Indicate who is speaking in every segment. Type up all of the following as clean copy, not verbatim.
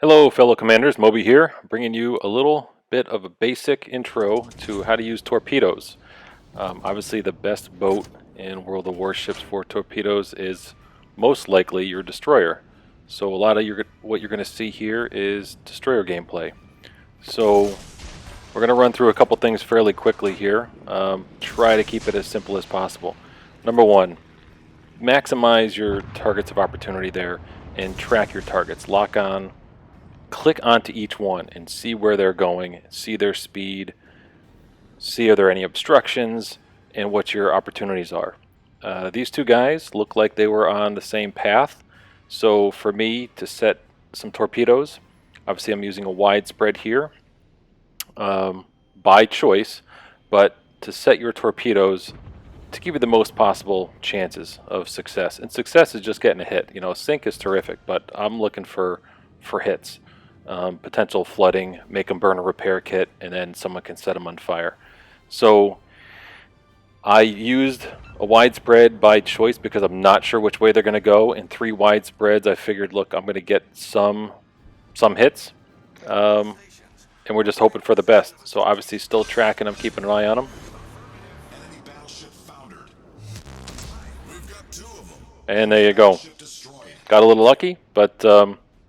Speaker 1: Hello fellow commanders, Moby here, bringing you a little bit of a basic intro to how to use torpedoes. Obviously the best boat in World of Warships for torpedoes is most likely your destroyer. So a lot of what you're going to see here is destroyer gameplay. So we're going to run through a couple things fairly quickly here. Try to keep it as simple as possible. Number one, maximize your targets of opportunity there and track your targets. Lock on. Click onto each one and see where they're going, see their speed, see are there any obstructions, and what your opportunities are. These two guys look like they were on the same path, so for me to set some torpedoes, obviously I'm using a wide spread here by choice, but to set your torpedoes to give you the most possible chances of success. And success is just getting a hit. You know, sink is terrific, but I'm looking for hits. Potential flooding, make them burn a repair kit, and then someone can set them on fire. So I used a widespread by choice because I'm not sure which way they're going to go. In 3 widespreads, I figured, look, I'm going to get some hits, and we're just hoping for the best. So obviously still tracking them, keeping an eye on them. And there you go. Got a little lucky, but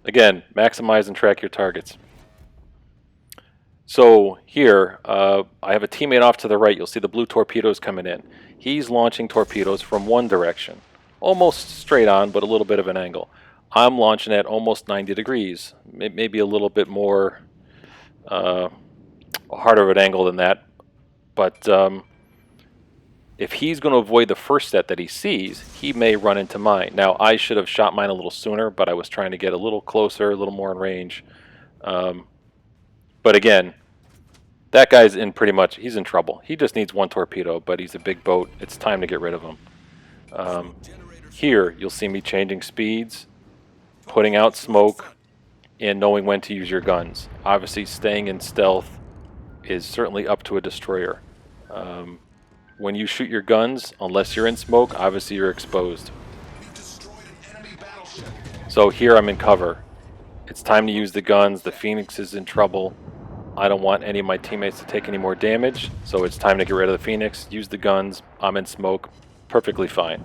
Speaker 1: again, maximize and track your targets. So here, I have a teammate off to the right. You'll see the blue torpedoes coming in. He's launching torpedoes from one direction, almost straight on, but a little bit of an angle. I'm launching at almost 90 degrees, maybe a little bit more harder of an angle than that. But if he's going to avoid the first set that he sees, he may run into mine. Now, I should have shot mine a little sooner, but I was trying to get a little closer, a little more in range. But again, that guy's in pretty much, he's in trouble. He just needs one torpedo, but he's a big boat. It's time to get rid of him. Here, you'll see me changing speeds, putting out smoke, and knowing when to use your guns. Obviously, staying in stealth is certainly up to a destroyer. When you shoot your guns, unless you're in smoke, obviously you're exposed. So here I'm in cover. It's time to use the guns. The Phoenix is in trouble. I don't want any of my teammates to take any more damage, so it's time to get rid of the Phoenix. Use the guns. I'm in smoke. Perfectly fine.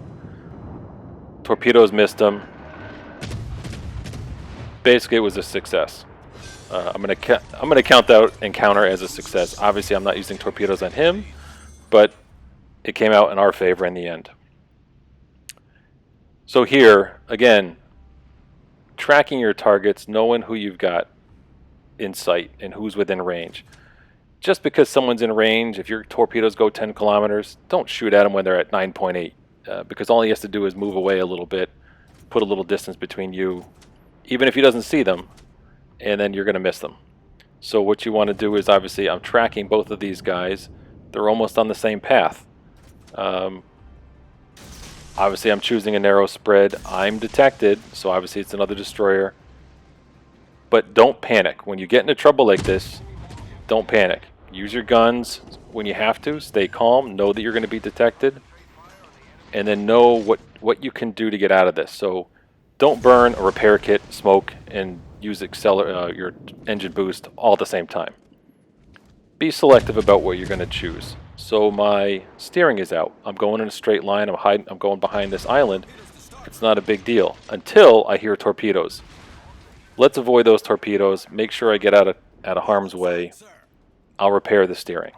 Speaker 1: Torpedoes missed them. Basically, it was a success. I'm gonna count that encounter as a success. Obviously, I'm not using torpedoes on him, but it came out in our favor in the end. So here, again, tracking your targets, knowing who you've got in sight and who's within range. Just because someone's in range, if your torpedoes go 10 kilometers, don't shoot at them when they're at 9.8, because all he has to do is move away a little bit, put a little distance between you, even if he doesn't see them, and then you're going to miss them. So what you want to do is, obviously, I'm tracking both of these guys. They're almost on the same path. Obviously I'm choosing a narrow spread. I'm detected, so obviously it's another destroyer. But don't panic. When you get into trouble like this, don't panic. Use your guns when you have to. Stay calm. Know that you're going to be detected. And then know what you can do to get out of this. So don't burn a repair kit, smoke, and use your engine boost all at the same time. Be selective about what you're going to choose. So my steering is out. I'm going in a straight line. I'm going behind this island. It's not a big deal until I hear torpedoes. Let's avoid those torpedoes. Make sure I get out of harm's way. I'll repair the steering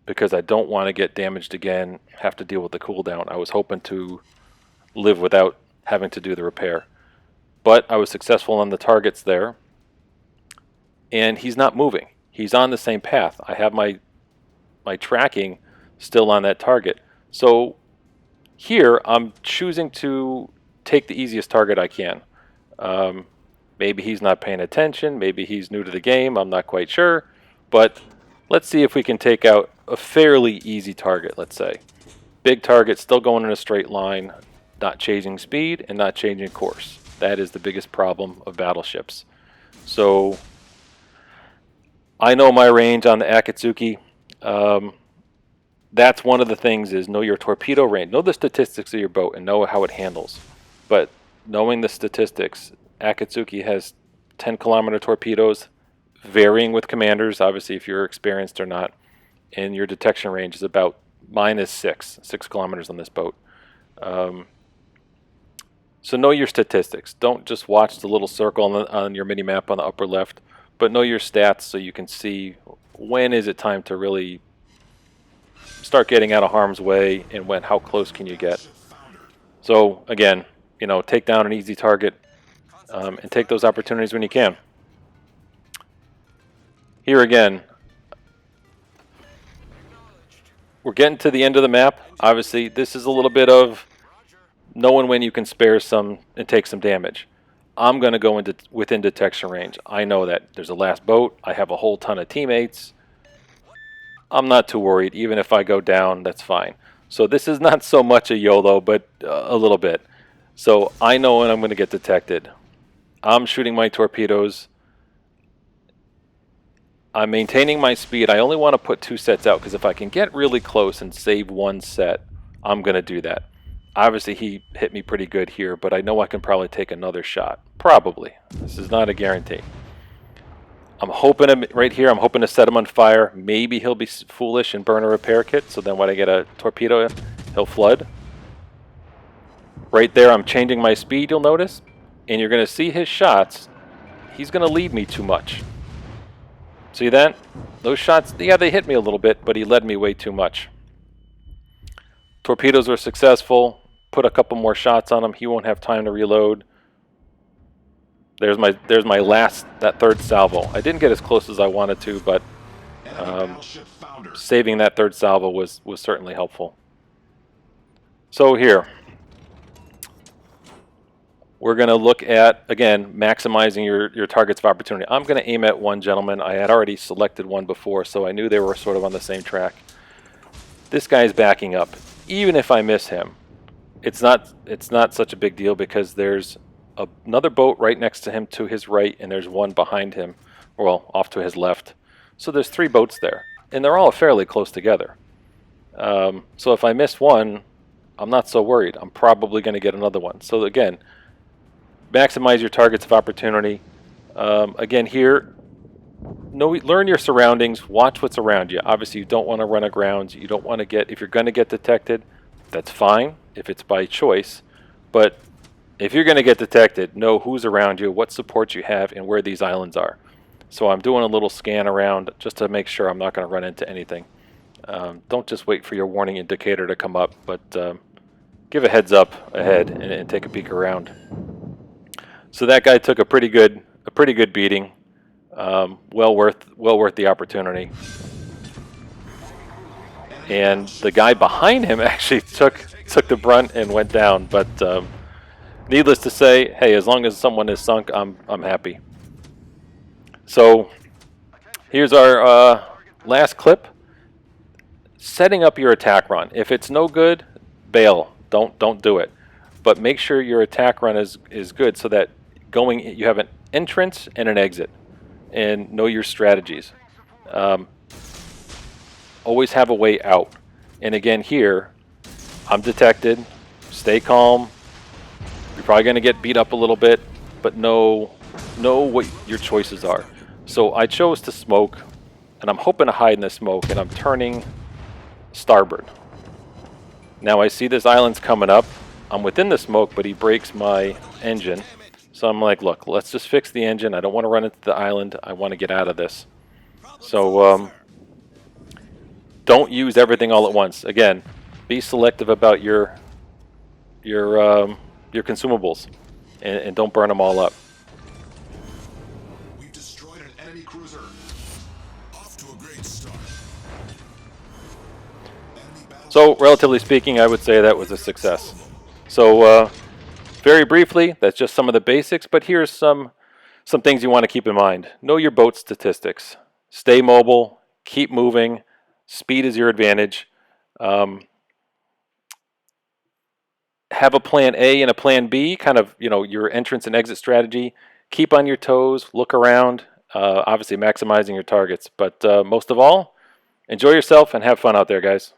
Speaker 1: because I don't want to get damaged again, have to deal with the cooldown. I was hoping to live without having to do the repair. But I was successful on the targets there. And he's not moving. He's on the same path. I have my tracking still on that target. So here I'm choosing to take the easiest target I can. Maybe he's not paying attention. Maybe he's new to the game. I'm not quite sure. But let's see if we can take out a fairly easy target, let's say. Big target, still going in a straight line, not changing speed and not changing course. That is the biggest problem of battleships. So I know my range on the Akatsuki. That's one of the things is know your torpedo range. Know the statistics of your boat and know how it handles. But knowing the statistics, Akatsuki has 10-kilometer torpedoes, varying with commanders, obviously if you're experienced or not. And your detection range is about -6 kilometers on this boat. So know your statistics. Don't just watch the little circle on your mini map on the upper left, but know your stats so you can see when is it time to really start getting out of harm's way, and how close can you get. So again, take down an easy target, and take those opportunities when you can. Here again, we're getting to the end of the map. Obviously, this is a little bit of knowing when you can spare some and take some damage. I'm going to go within detection range. I know that there's a last boat. I have a whole ton of teammates. I'm not too worried. Even if I go down, that's fine. So this is not so much a YOLO, but a little bit. So I know when I'm going to get detected. I'm shooting my torpedoes. I'm maintaining my speed. I only want to put 2 sets out because if I can get really close and save 1 set, I'm going to do that. Obviously, he hit me pretty good here, but I know I can probably take another shot. Probably. This is not a guarantee. I'm hoping right here, I'm hoping to set him on fire. Maybe he'll be foolish and burn a repair kit, so then when I get a torpedo, he'll flood. Right there, I'm changing my speed, you'll notice. And you're going to see his shots. He's going to lead me too much. See that? Those shots, yeah, they hit me a little bit, but he led me way too much. Torpedoes were successful. Put a couple more shots on him. He won't have time to reload. There's my last, that 3rd salvo. I didn't get as close as I wanted to, but saving that 3rd salvo was certainly helpful. So here, we're going to look at, again, maximizing your targets of opportunity. I'm going to aim at one gentleman. I had already selected one before, so I knew they were sort of on the same track. This guy's backing up. Even if I miss him, it's not such a big deal because there's another boat right next to him to his right, and there's one behind him, well, off to his left. So there's 3 boats there, and they're all fairly close together. So if I miss one, I'm not so worried. I'm probably going to get another one. So again, maximize your targets of opportunity. Again, here, learn your surroundings. Watch what's around you. Obviously, you don't want to run aground. You don't want to get, if you're going to get detected, that's fine if it's by choice. But if you're going to get detected, know who's around you, what support you have, and where these islands are. So I'm doing a little scan around just to make sure I'm not going to run into anything. Don't just wait for your warning indicator to come up, but give a heads up ahead and take a peek around. So that guy took a pretty good beating. Well worth the opportunity. And the guy behind him actually took the brunt and went down, but needless to say, hey, as long as someone is sunk, I'm happy. So here's our last clip. Setting up your attack run. If it's no good, bail. Don't do it. But make sure your attack run is good so that you have an entrance and an exit, and know your strategies. Always have a way out. And again, here, I'm detected. Stay calm. You're probably going to get beat up a little bit, but know what your choices are. So I chose to smoke, and I'm hoping to hide in the smoke, and I'm turning starboard. Now I see this island's coming up. I'm within the smoke, but he breaks my engine. So I'm like, look, let's just fix the engine. I don't want to run into the island. I want to get out of this. So don't use everything all at once. Again, be selective about your consumables, and don't burn them all up.
Speaker 2: We've destroyed an enemy cruiser. Off to a great start.
Speaker 1: So, relatively speaking, I would say that was a success. So, very briefly, that's just some of the basics, but here's some things you want to keep in mind. Know your boat statistics. Stay mobile. Keep moving. Speed is your advantage. Have a plan A and a plan B, kind of, your entrance and exit strategy. Keep on your toes. Look around. Obviously, maximizing your targets. But most of all, enjoy yourself and have fun out there, guys.